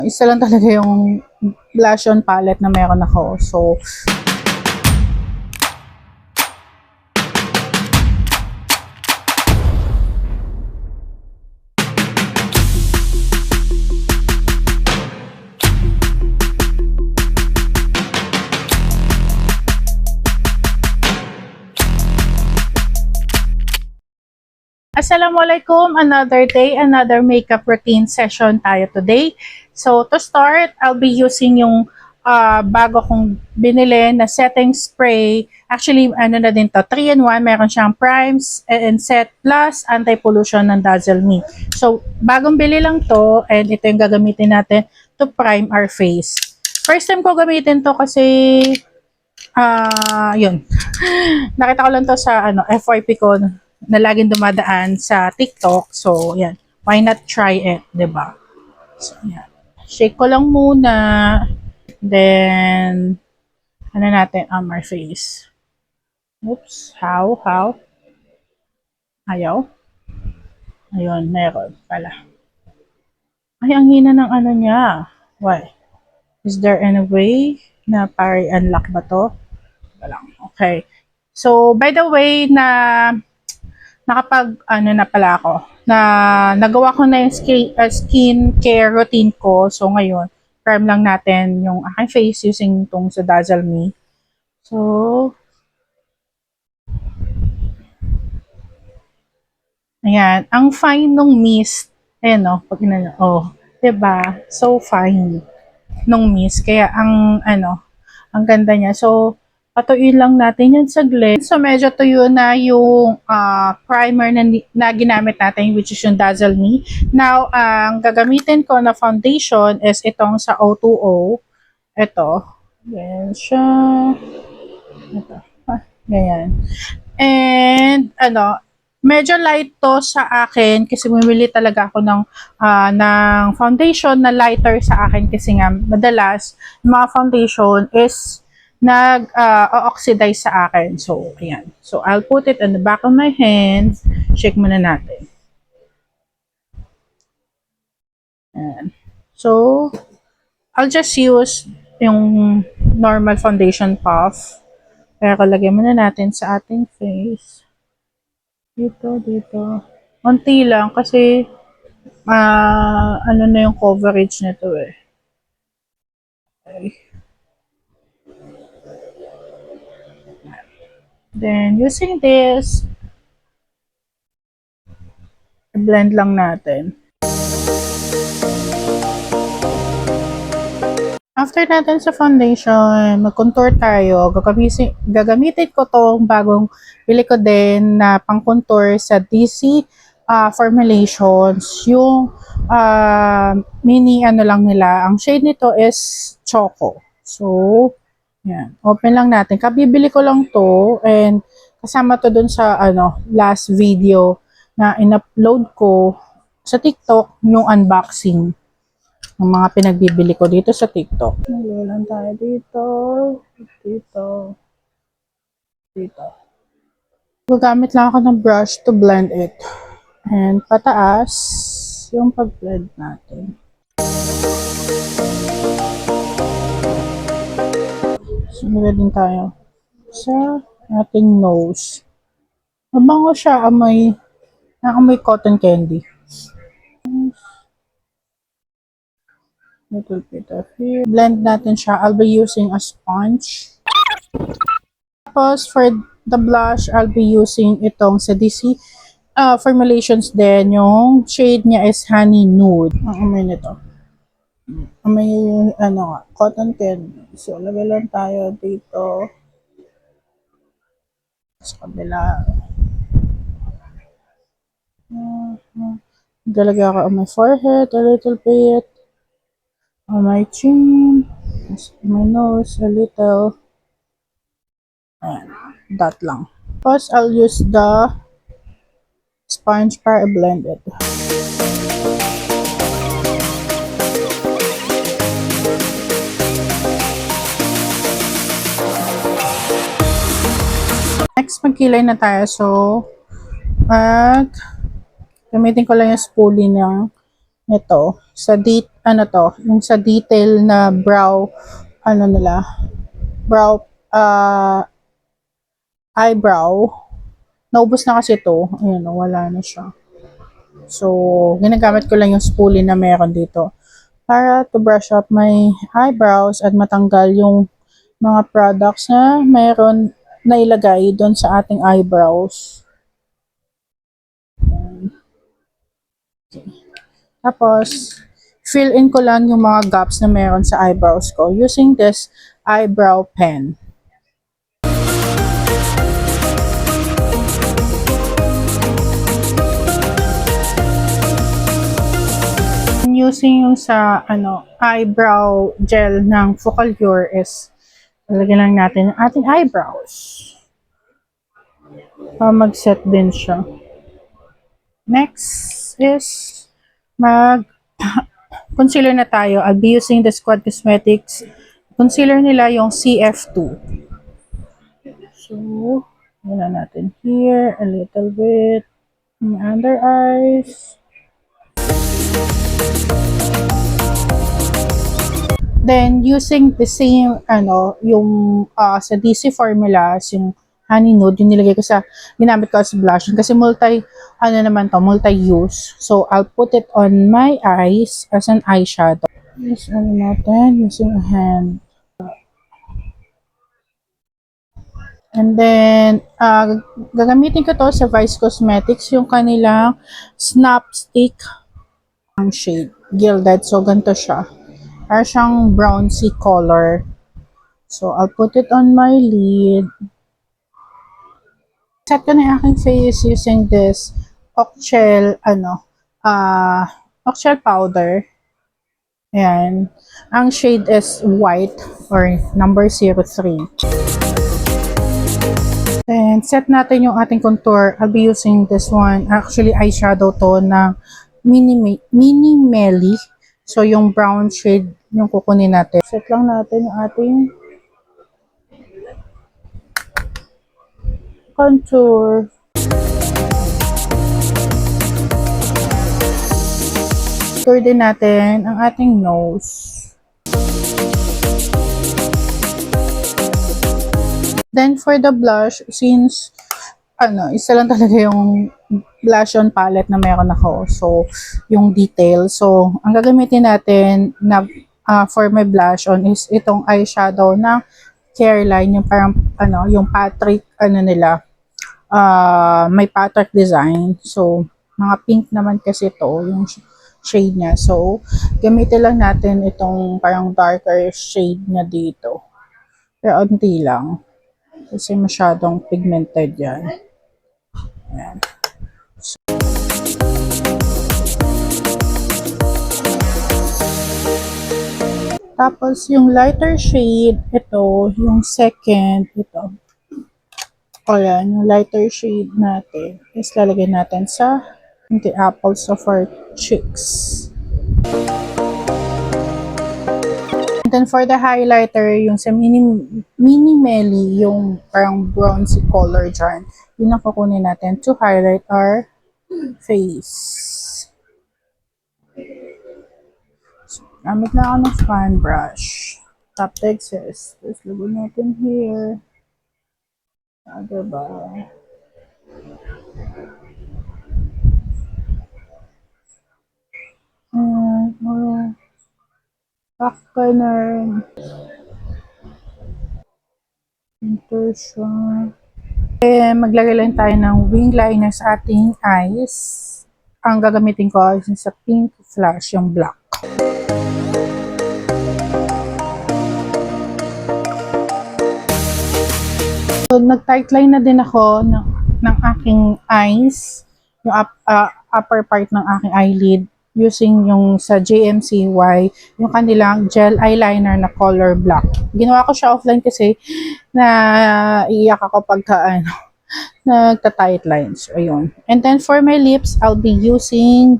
Isa lang talaga yung blush on palette na meron ako. So, Assalamualaikum, another day, another makeup routine session tayo today. So to start, I'll be using yung bago kong binili na setting spray. Actually, ano na din to, 3-in-1, meron siyang primes and set plus anti-pollution ng Dazzle Me. So bagong bili lang to and ito yung gagamitin natin to prime our face. First time ko gamitin to kasi yun. Nakita ko lang to sa FYP ko na laging dumadaan sa TikTok. So, yan. Why not try it, 'di ba? So, yan. Shake ko lang muna. Then, ano natin on my face. Oops. How? Ayaw. Ayun, meron pala. Ay, ang hina ng ano niya. Why? Is there any way na para unlock ba to? Wala. Okay. So, by the way, na pala ako, na nagawa ko na yung skin care routine ko. So, ngayon, prime lang natin yung aking face using itong sa Dazzle Me. So, ayan. Ang fine nung mist. Ayan, no? Pag inano, diba? So fine nung mist. Kaya, ang ganda niya. So, patuloy lang natin yan saglit. So, medyo tuyo na yung primer na ginamit natin, which is yung Dazzle Me. Now, ang gagamitin ko na foundation is itong sa O2O. Ito. Ganyan siya. Ito. Ganyan. And, medyo light to sa akin kasi bumili talaga ako ng foundation na lighter sa akin kasi nga madalas yung mga foundation is nag-oxidize sa akin. So, ayan. So, I'll put it on the back of my hands. Shake muna natin. Ayan. So, I'll just use yung normal foundation puff. Kaya kalagay muna natin sa ating face. Dito. Unti lang kasi ano na yung coverage nito eh. Okay. Then, using this, blend lang natin. After natin sa foundation, mag-contour tayo. Gagamitin ko tong bagong bili ko din na pang-contour sa DC formulations. Yung mini lang nila. Ang shade nito is Choco. So, yan. Open lang natin. Kabibili ko lang to and kasama to dun sa last video na in-upload ko sa TikTok yung unboxing ng mga pinagbibili ko dito sa TikTok. Nalulan tayo dito. Gagamit lang ako ng brush to blend it. And pataas yung pag-blend natin. Sumula din tayo sa ating nose. Mabango siya, amoy cotton candy. Little bit of here. Blend natin siya. I'll be using a sponge. Tapos, for the blush, I'll be using itong sa DC formulations din. Yung shade niya is Honey Nude. Ang amoy nito. Amoy, cotton candy. So, lagay lang tayo dito. Sa kabila. Galagay ako on my forehead a little bit. On my chin, my nose a little, and that lang. Tapos, I'll use the sponge para blend it. Next, magkilay na tayo. So, gamitin ko lang yung spoolie ng ito sa ano to, yung sa detail na brow, ano nila, brow, eyebrow. Naubos na kasi to. Ayan, wala na siya. So, ginagamit ko lang yung spoolie na meron dito para to brush up my eyebrows at matanggal yung mga products na meron na ilagay doon sa ating eyebrows. Tapos, fill in ko lang yung mga gaps na meron sa eyebrows ko using this eyebrow pen. Using yung sa eyebrow gel ng Focallure is lalagyan lang natin yung ating eyebrows para mag-set din siya. Next is mag concealer na tayo. I'll be using the Squad Cosmetics concealer nila yung CF2. So, wala natin here a little bit under eyes. Then, using the same, yung sa DC Formulas, yung Honey Nude, yung nilagay ko sa, ginamit ko as blush. Kasi multi-use. So, I'll put it on my eyes as an eyeshadow. Yes, natin, using a hand. And then, gagamitin ko to sa Vice Cosmetics, yung kanilang Snap Stick ang shade, Gilded. So, ganito siya. Para siyang brownsy color. So, I'll put it on my lid. Set ko na yung aking face using this Oxel, Oxel powder. Ayan. Ang shade is white or number 03. Then, set natin yung ating contour. I'll be using this one. Actually, eyeshadow to na Mini Melly. So, yung brown shade yung kukunin natin. Set lang natin yung ating contour. Contour din natin ang ating nose. Then, for the blush, since isa lang talaga yung blush on palette na meron ako. So, yung detail. So, ang gagamitin natin na for my blush on is itong eyeshadow na Careline, yung parang yung Patrick nila. May Patrick design. So, mga pink naman kasi to yung shade niya. So, gamitin lang natin itong parang darker shade niya dito. Pero unti lang. Kasi masyadong pigmented yan. Ayan. Tapos, yung lighter shade, ito, yung second, ito. O yan, yung lighter shade natin is lalagay natin sa the apples of our cheeks. And then, for the highlighter, yung sa Mini Melly, yung parang bronzy color dyan, yun ang kukunin natin to highlight our face. Gamit na ako ng fan brush. Top the excess. Tapos lagyan natin here. Diba? Back corner. Ito siya. Maglagay lang tayo ng wing liner sa ating eyes. Ang gagamitin ko is sa pink flash, yung black. So, nag-tightline na din ako ng aking eyes, yung upper part ng aking eyelid, using yung sa JMCY, yung kanilang gel eyeliner na color black. Ginawa ko siya offline kasi na iiyak ako pagka nagta-tight lines. Ayun. And then for my lips, I'll be using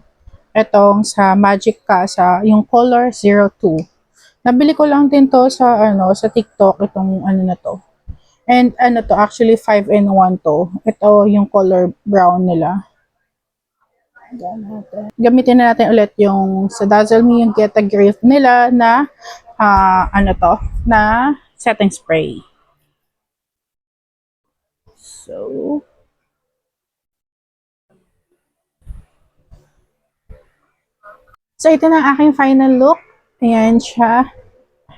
etong sa Magic Casa, yung color 02. Nabili ko lang din to sa sa TikTok, itong na to. And actually 5-in-1 to. Ito yung color brown nila. Gamitin na natin ulit yung sa Dazzle Me, yung Get a Grip nila na na setting spray. So, ito na ang aking final look. Ayan siya.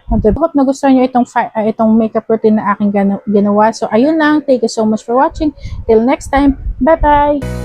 Hope nagustuhan nyo itong makeup routine na aking ginawa. So, ayun lang. Thank you so much for watching. Till next time. Bye-bye!